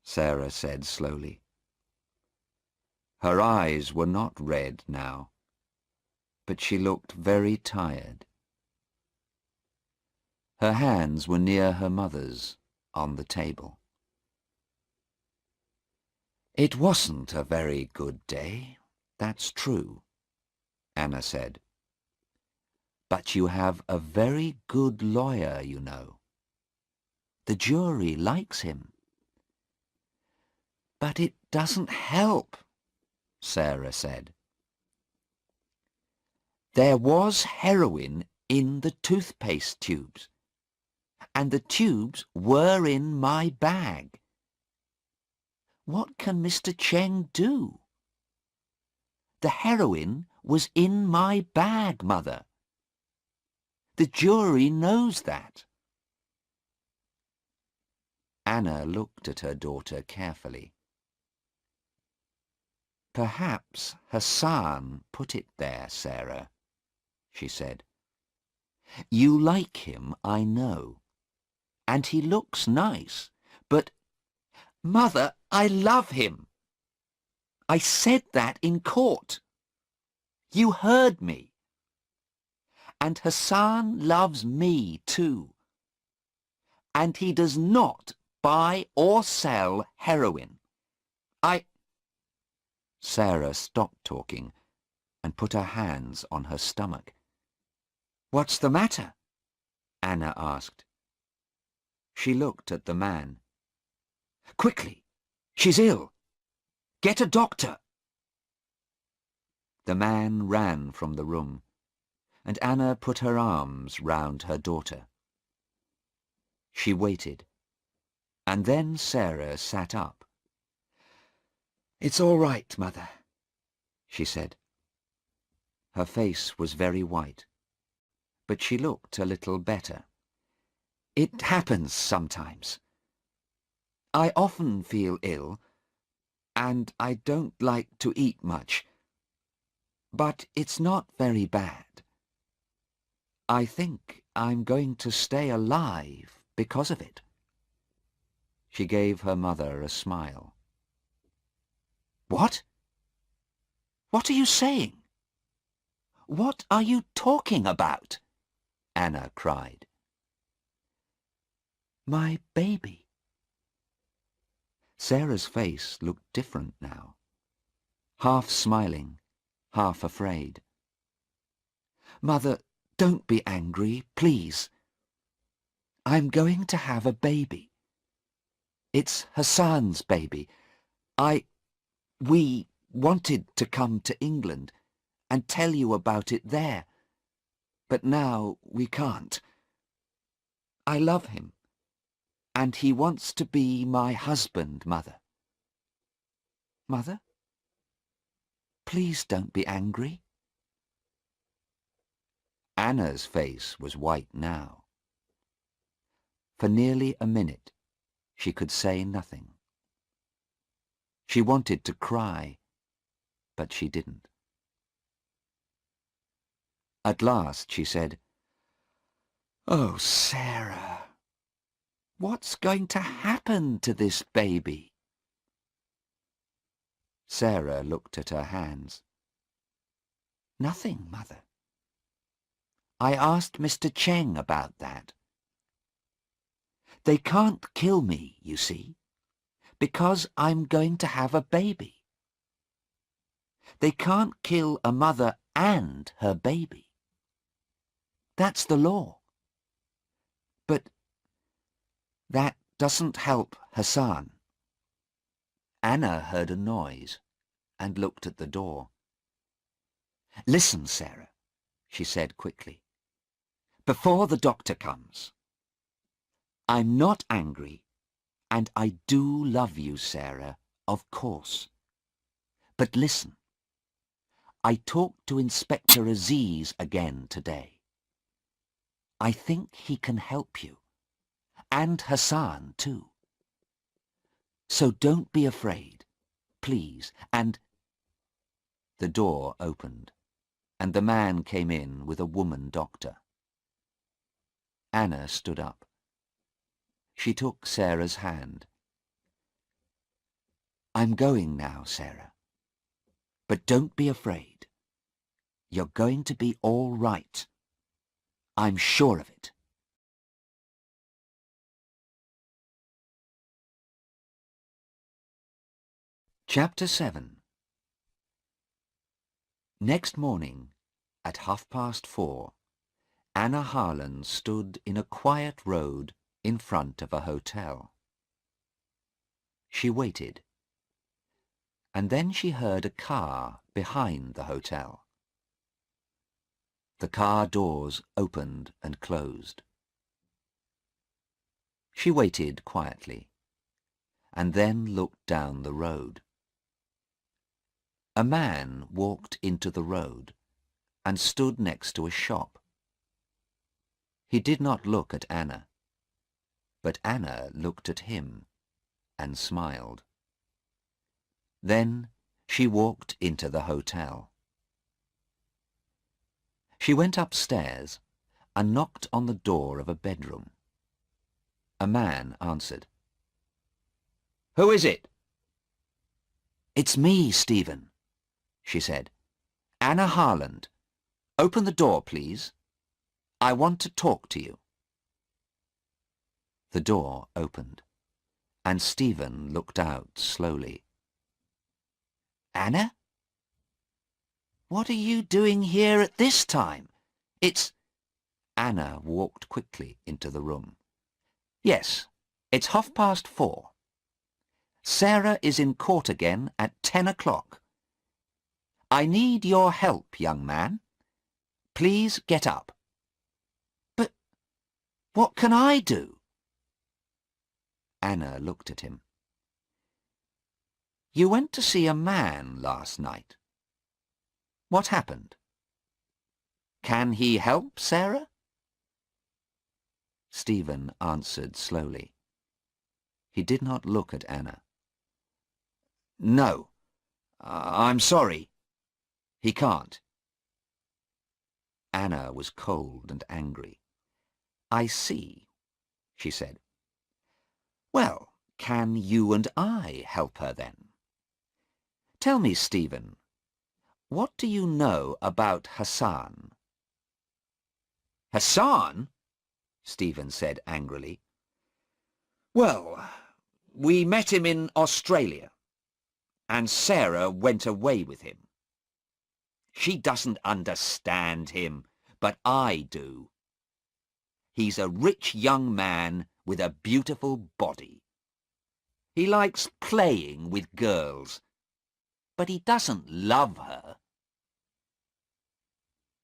Sarah said slowly. Her eyes were not red now, but she looked very tired. Her hands were near her mother's on the table. "It wasn't a very good day, that's true," Anna said. "But you have a very good lawyer, you know. The jury likes him." "But it doesn't help," Sarah said. "There was heroin in the toothpaste tubes, and the tubes were in my bag. What can Mr. Cheng do? The heroin was in my bag, Mother. The jury knows that." Anna looked at her daughter carefully. "Perhaps Hassan put it there, Sarah," she said. "You like him, I know, and he looks nice, but—" "Mother, I love him. I said that in court. You heard me. And Hassan loves me too. And he does not buy or sell heroin. Sarah stopped talking and put her hands on her stomach. "What's the matter?" Anna asked. She looked at the man. "Quickly! She's ill! Get a doctor!" The man ran from the room, and Anna put her arms round her daughter. She waited, and then Sarah sat up. "It's all right, Mother," she said. Her face was very white, but she looked a little better. "It happens sometimes. I often feel ill, and I don't like to eat much. But it's not very bad. I think I'm going to stay alive because of it." She gave her mother a smile. "What? What are you saying? What are you talking about?" Anna cried. "My baby." Sarah's face looked different now, half smiling, half afraid. "Mother, don't be angry, please. I'm going to have a baby. It's Hassan's baby. We wanted to come to England and tell you about it there, but now we can't. I love him, and he wants to be my husband, Mother. Mother, please don't be angry." Anna's face was white now. For nearly a minute, she could say nothing. She wanted to cry, but she didn't. At last she said, "Oh, Sarah, what's going to happen to this baby?" Sarah looked at her hands. "Nothing, Mother. I asked Mr. Cheng about that. They can't kill me, you see, because I'm going to have a baby. They can't kill a mother and her baby. That's the law. But that doesn't help Hassan. Anna heard a noise and looked at the door. "Listen, Sarah," she said quickly, "before the doctor comes. I'm not angry, and I do love you, Sarah, of course. But listen, I talked to Inspector Aziz again today. I think he can help you, and Hassan too. So don't be afraid, please, and—" The door opened, and the man came in with a woman doctor. Anna stood up. She took Sarah's hand. "I'm going now, Sarah. But don't be afraid. You're going to be all right. I'm sure of it." Chapter 7. Next morning, at 4:30, Anna Harland stood in a quiet road in front of a hotel. She waited, and then she heard a car behind the hotel. The car doors opened and closed. She waited quietly, and then looked down the road. A man walked into the road and stood next to a shop. He did not look at Anna, but Anna looked at him and smiled. Then she walked into the hotel. She went upstairs and knocked on the door of a bedroom. A man answered. "Who is it?" "It's me, Stephen," she said. "Anna Harland. Open the door, please. I want to talk to you." The door opened, and Stephen looked out slowly. "Anna? What are you doing here at this time? It's—" Anna walked quickly into the room. "Yes, it's 4:30. Sarah is in court again at 10 o'clock. I need your help, young man. Please get up." "But what can I do?" Anna looked at him. "You went to see a man last night. What happened? Can he help Sarah?" Stephen answered slowly. He did not look at Anna. "No, I'm sorry. He can't." Anna was cold and angry. "I see," she said. "Well, can you and I help her then? Tell me, Stephen, what do you know about Hassan?" "Hassan?" Stephen said angrily. "Well, we met him in Australia, and Sarah went away with him. She doesn't understand him, but I do. He's a rich young man with a beautiful body. He likes playing with girls, but he doesn't love her."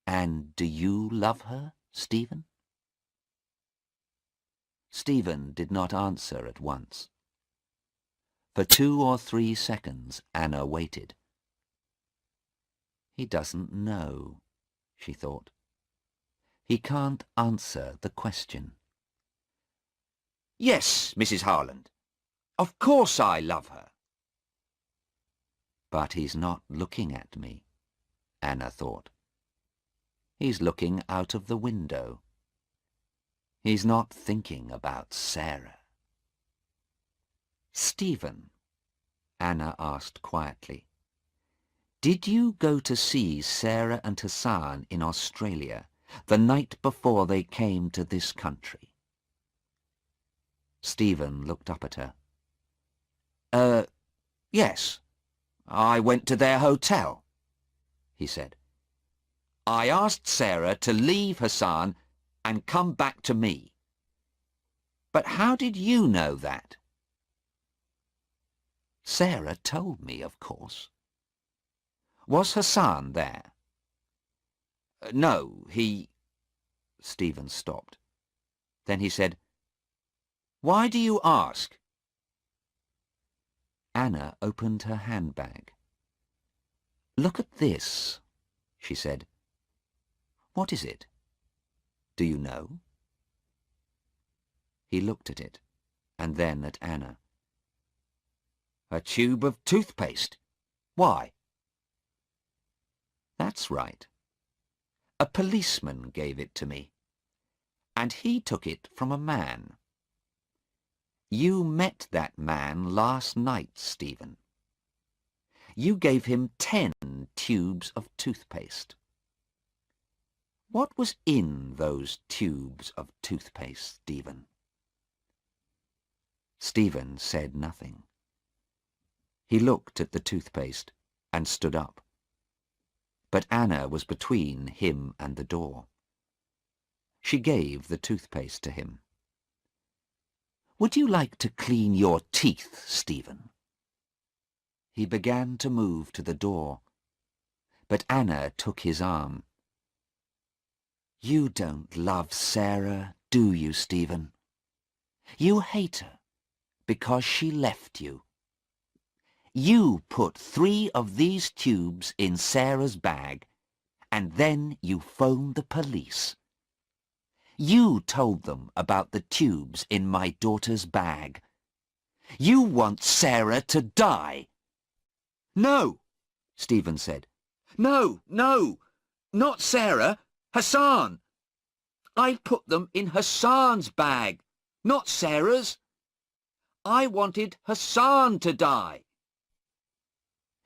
"And do you love her, Stephen?" Stephen did not answer at once. For 2 or 3 seconds Anna waited. He doesn't know, she thought. He can't answer the question. "Yes, Mrs. Harland. Of course I love her." But he's not looking at me, Anna thought. He's looking out of the window. He's not thinking about Sarah. "Stephen," Anna asked quietly, "did you go to see Sarah and Hassan in Australia the night before they came to this country?" Stephen looked up at her. Yes. I went to their hotel," he said. I asked Sarah to leave Hassan and come back to me. But how did you know that? Sarah told me, of course. Was Hassan there? No, he... Stephen stopped. Then he said, "Why do you ask?" Anna opened her handbag. "Look at this," she said. "What is it? Do you know?" He looked at it, and then at Anna. "A tube of toothpaste. Why?" "That's right. A policeman gave it to me, and he took it from a man. You met that man last night, Stephen. You gave him 10 tubes of toothpaste. What was in those tubes of toothpaste, Stephen?" Stephen said nothing. He looked at the toothpaste and stood up. But Anna was between him and the door. She gave the toothpaste to him. "Would you like to clean your teeth, Stephen?" He began to move to the door, but Anna took his arm. "You don't love Sarah, do you, Stephen? You hate her because she left you. You put 3 of these tubes in Sarah's bag, and then you phoned the police. You told them about the tubes in my daughter's bag. You want Sarah to die." "No," Stephen said. "No, no, not Sarah. Hassan. I put them in Hassan's bag, not Sarah's. I wanted Hassan to die."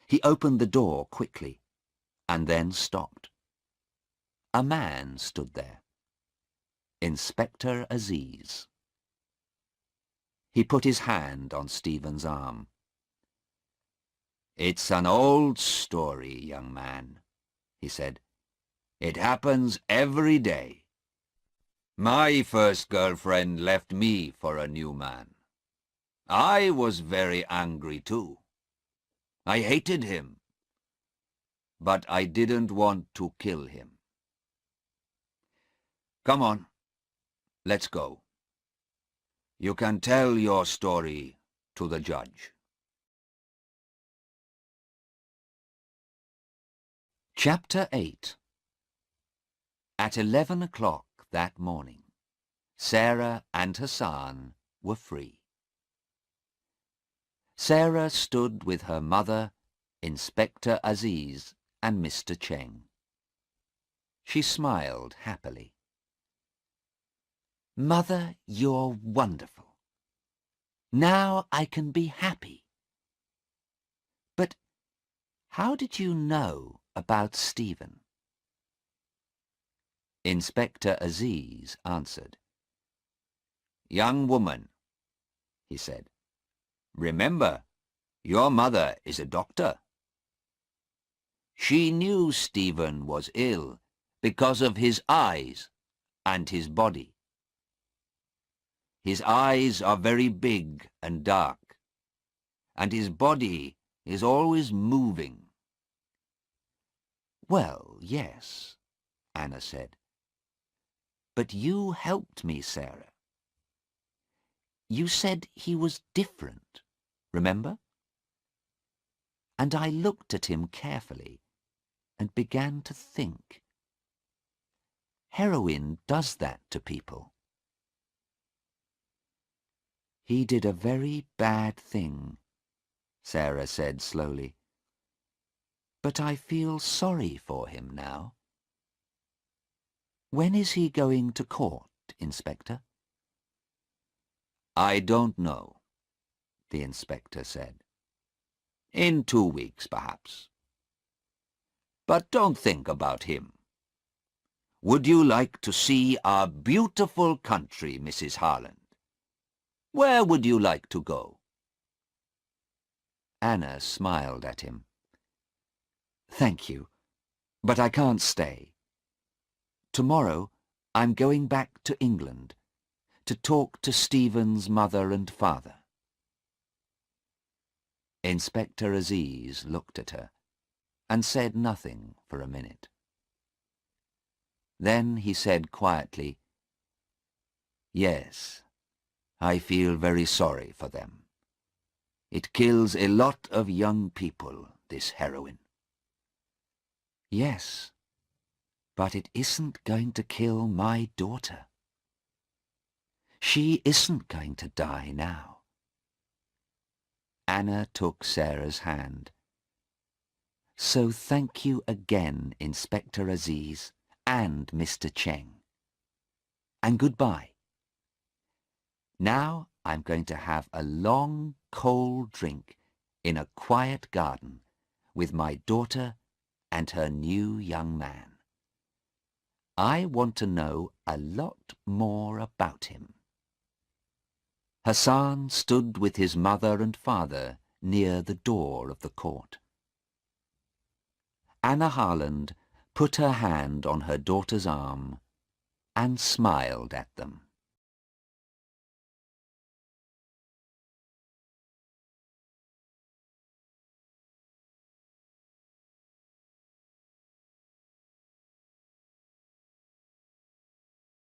He opened the door quickly, and then stopped. A man stood there. Inspector Aziz. He put his hand on Stephen's arm. "It's an old story, young man," he said. "It happens every day. My first girlfriend left me for a new man. I was very angry too. I hated him. But I didn't want to kill him. Come on, let's go. You can tell your story to the judge." Chapter 8. At 11 o'clock that morning, Sarah and Hassan were free. Sarah stood with her mother, Inspector Aziz, and Mr. Cheng. She smiled happily. "Mother, you're wonderful. Now I can be happy. But how did you know about Stephen?" Inspector Aziz answered. "Young woman," he said, "remember, your mother is a doctor. She knew Stephen was ill because of his eyes and his body. His eyes are very big and dark, and his body is always moving." "Well, yes," Anna said. "But you helped me, Sarah. You said he was different, remember?" And I looked at him carefully and began to think. Heroin does that to people. "He did a very bad thing," Sarah said slowly. "But I feel sorry for him now." "When is he going to court, Inspector?" "I don't know," the inspector said. "In 2 weeks, perhaps. But don't think about him. Would you like to see our beautiful country, Mrs. Harland? Where would you like to go?" Anna smiled at him. "Thank you, but I can't stay. Tomorrow I'm going back to England to talk to Stephen's mother and father. Inspector Aziz looked at her and said nothing for a minute. Then he said quietly, "Yes, I feel very sorry for them. It kills a lot of young people, this heroin." "Yes, but it isn't going to kill my daughter. She isn't going to die now." Anna took Sarah's hand. "So thank you again, Inspector Aziz and Mr. Cheng. And goodbye. Now I'm going to have a long, cold drink in a quiet garden with my daughter and her new young man. I want to know a lot more about him." Hassan stood with his mother and father near the door of the court. Anna Harland put her hand on her daughter's arm and smiled at them.